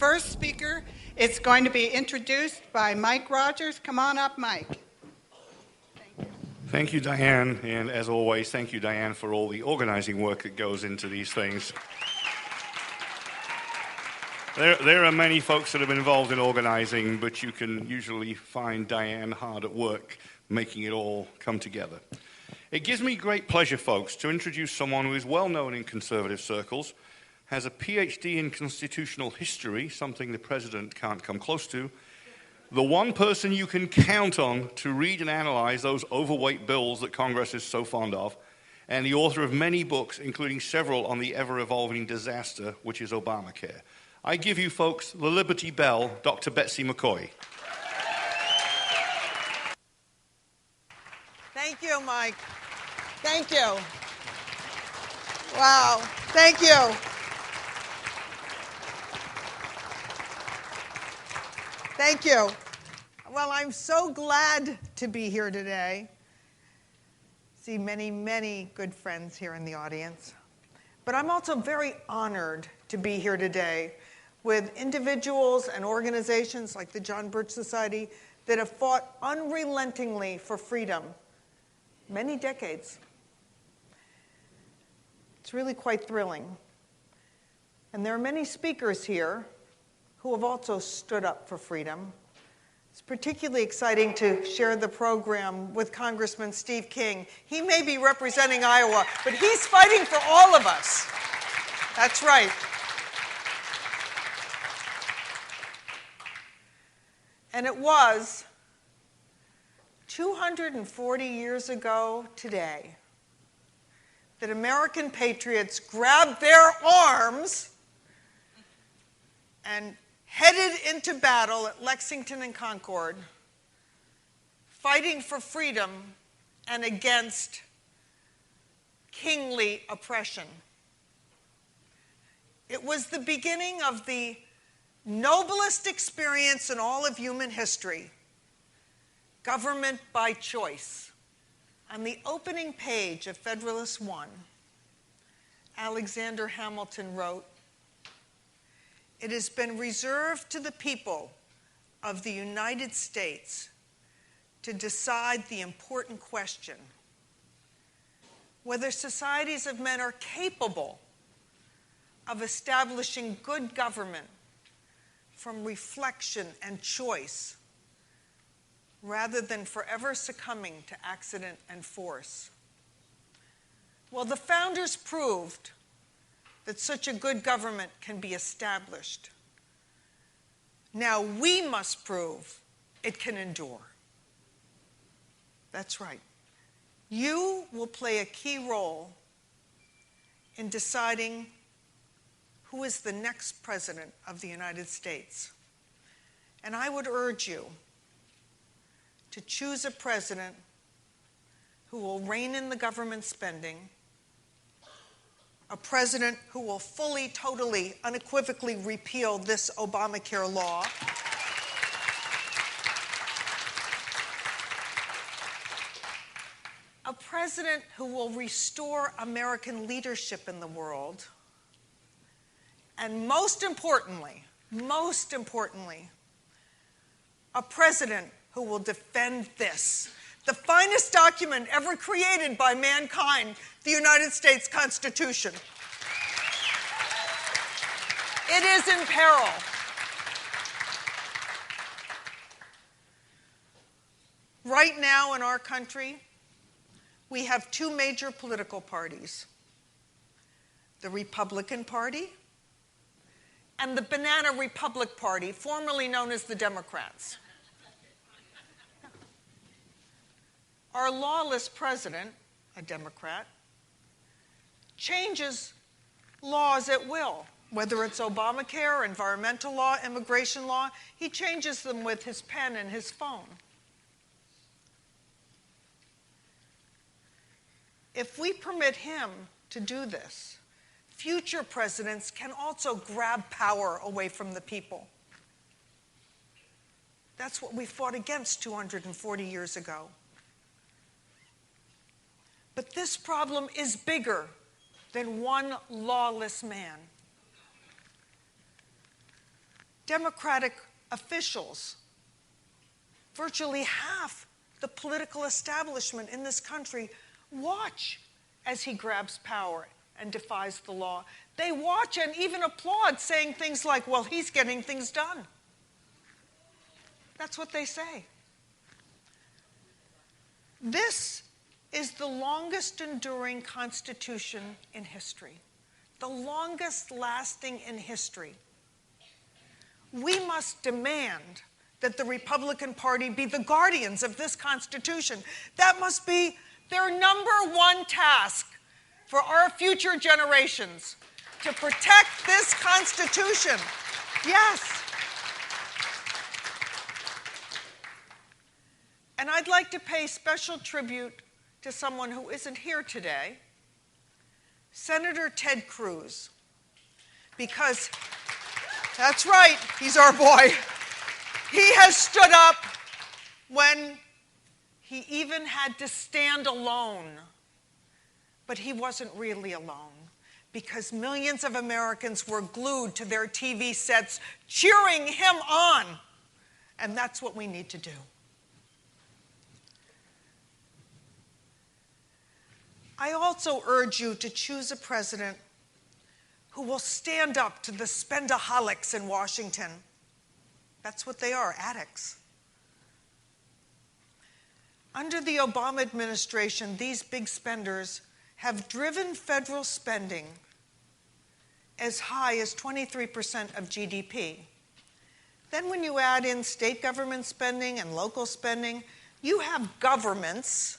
first speaker is going to be introduced by Mike Rogers. Come on up, Mike. Thank you, Diane, and as always, thank you, Diane, for all the organizing work that goes into these things. There are many folks that have been involved in organizing, but you can usually find Diane hard at work making it all come together. It gives me great pleasure, folks, to introduce someone who is well known in conservative circles, has a PhD in constitutional history, something the president can't come close to, the one person you can count on to read and analyze those overweight bills that Congress is so fond of, and the author of many books, including several on the ever-evolving disaster, which is Obamacare. I give you, folks, the Liberty Belle, Dr. Betsy McCaughey. Thank you, Mike. Thank you. Wow, thank you. Thank you. Well, I'm so glad to be here today. See many, many good friends here in the audience. But I'm also very honored to be here today with individuals and organizations like the John Birch Society that have fought unrelentingly for freedom many decades. It's really quite thrilling. And there are many speakers here who have also stood up for freedom. It's particularly exciting to share the program with Congressman Steve King. He may be representing Iowa, but he's fighting for all of us. That's right. And it was 240 years ago today that American patriots grabbed their arms and headed into battle at Lexington and Concord, fighting for freedom and against kingly oppression. It was the beginning of the noblest experience in all of human history, government by choice. On the opening page of Federalist I, Alexander Hamilton wrote, "It has been reserved to the people of the United States to decide the important question whether societies of men are capable of establishing good government from reflection and choice rather than forever succumbing to accident and force." Well, the founders proved that such a good government can be established. Now we must prove it can endure. That's right. You will play a key role in deciding who is the next president of the United States. And I would urge you to choose a president who will rein in the government spending, a president who will fully, totally, unequivocally repeal this Obamacare law, a president who will restore American leadership in the world, and most importantly, a president who will defend this, the finest document ever created by mankind, the United States Constitution. It is in peril. Right now in our country, we have two major political parties, the Republican Party and the Banana Republic Party, formerly known as the Democrats. Our lawless president, a Democrat, changes laws at will, whether it's Obamacare, environmental law, immigration law. He changes them with his pen and his phone. If we permit him to do this, future presidents can also grab power away from the people. That's what we fought against 240 years ago. But this problem is bigger than one lawless man. Democratic officials, virtually half the political establishment in this country, watch as he grabs power and defies the law. They watch and even applaud, saying things like, well, he's getting things done. That's what they say. This is the longest enduring Constitution in history, the longest lasting in history. We must demand that the Republican Party be the guardians of this Constitution. That must be their number one task for our future generations, to protect this Constitution. Yes. And I'd like to pay special tribute to someone who isn't here today, Senator Ted Cruz, because that's right, he's our boy. He has stood up when he even had to stand alone. But he wasn't really alone, because millions of Americans were glued to their TV sets cheering him on. And that's what we need to do. I also urge you to choose a president who will stand up to the spendaholics in Washington. That's what they are, addicts. Under the Obama administration, these big spenders have driven federal spending as high as 23% of GDP. Then when you add in state government spending and local spending, you have governments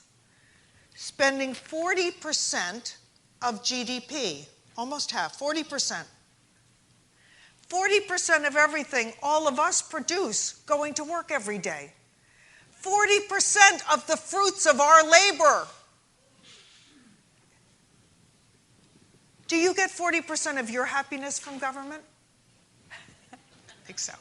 spending 40% of GDP, almost half, 40%. 40% of everything all of us produce going to work every day. 40% of the fruits of our labor. Do you get 40% of your happiness from government? I think so.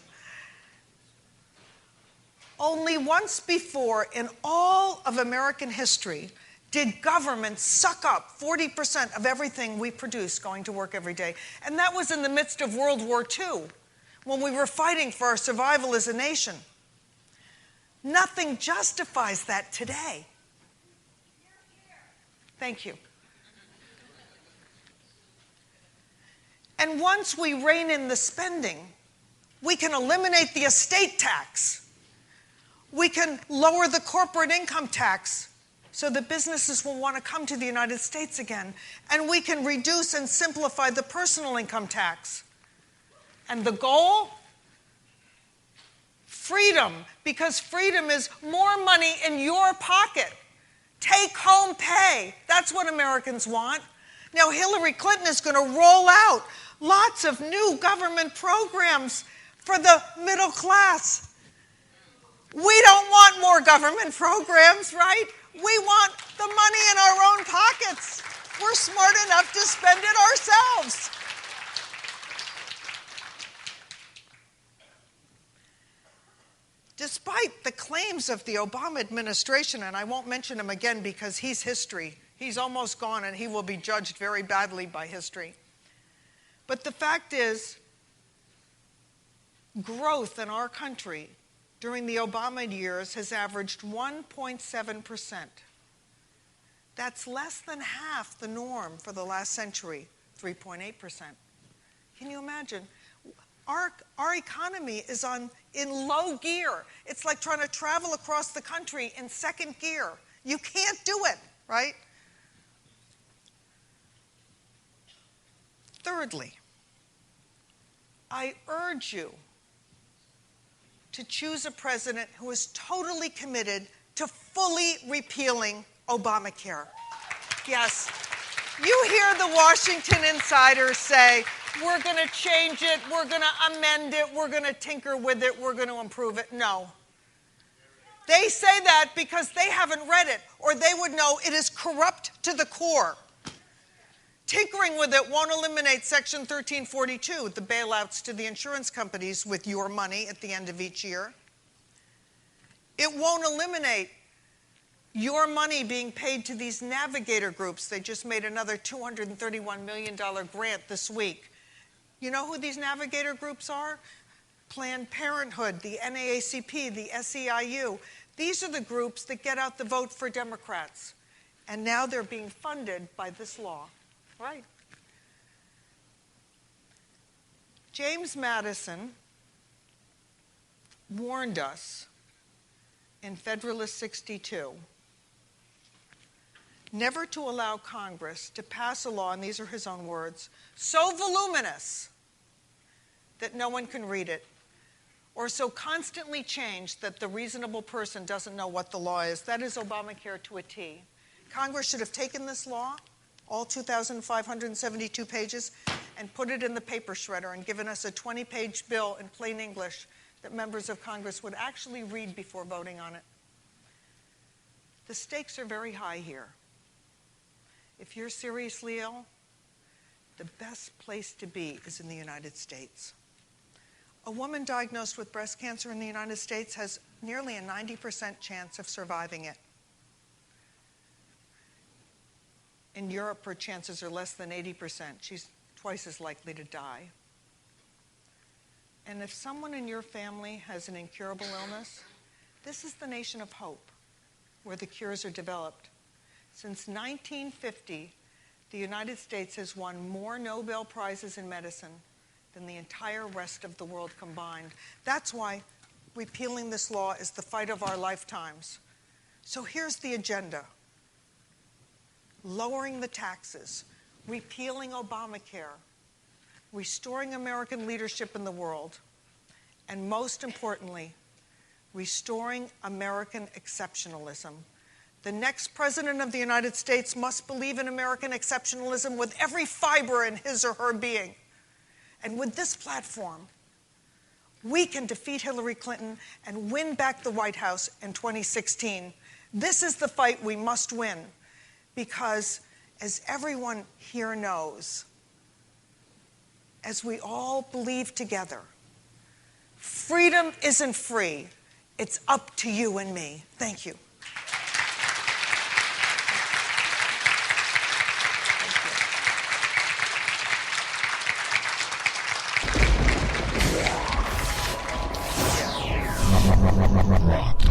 Only once before in all of American history did government suck up 40% of everything we produce going to work every day. And that was in the midst of World War II, when we were fighting for our survival as a nation. Nothing justifies that today. Thank you. And once we rein in the spending, we can eliminate the estate tax. We can lower the corporate income tax so that businesses will want to come to the United States again. And we can reduce and simplify the personal income tax. And the goal? Freedom, because freedom is more money in your pocket. Take home pay. That's what Americans want. Now, Hillary Clinton is going to roll out lots of new government programs for the middle class. We don't want more government programs, right? We want the money in our own pockets. We're smart enough to spend it ourselves. Despite the claims of the Obama administration, and I won't mention him again because he's history. He's almost gone and he will be judged very badly by history. But the fact is, growth in our country during the Obama years has averaged 1.7%. That's less than half the norm for the last century, 3.8%. Can you imagine? Our economy is in low gear. It's like trying to travel across the country in second gear. You can't do it, right? Thirdly, I urge you to choose a president who is totally committed to fully repealing Obamacare. Yes, you hear the Washington insiders say, we're going to change it, we're going to amend it, we're going to tinker with it, we're going to improve it. No. They say that because they haven't read it, or they would know it is corrupt to the core. Tinkering with it won't eliminate Section 1342, the bailouts to the insurance companies with your money at the end of each year. It won't eliminate your money being paid to these navigator groups. They just made another $231 million grant this week. You know who these navigator groups are? Planned Parenthood, the NAACP, the SEIU. These are the groups that get out the vote for Democrats. And now they're being funded by this law, right? James Madison warned us in Federalist 62 never to allow Congress to pass a law, and these are his own words, so voluminous that no one can read it, or so constantly changed that the reasonable person doesn't know what the law is. That is Obamacare to a T. Congress should have taken this law, all 2,572 pages, and put it in the paper shredder and given us a 20-page bill in plain English that members of Congress would actually read before voting on it. The stakes are very high here. If you're seriously ill, the best place to be is in the United States. A woman diagnosed with breast cancer in the United States has nearly a 90% chance of surviving it. In Europe, her chances are less than 80%. She's twice as likely to die. And if someone in your family has an incurable illness, this is the nation of hope, where the cures are developed. Since 1950, the United States has won more Nobel Prizes in medicine than the entire rest of the world combined. That's why repealing this law is the fight of our lifetimes. So here's the agenda: lowering the taxes, repealing Obamacare, restoring American leadership in the world, and most importantly, restoring American exceptionalism. The next president of the United States must believe in American exceptionalism with every fiber in his or her being. And with this platform, we can defeat Hillary Clinton and win back the White House in 2016. This is the fight we must win, because as everyone here knows, as we all believe together, freedom isn't free. It's up to you and me. Thank you. Rock.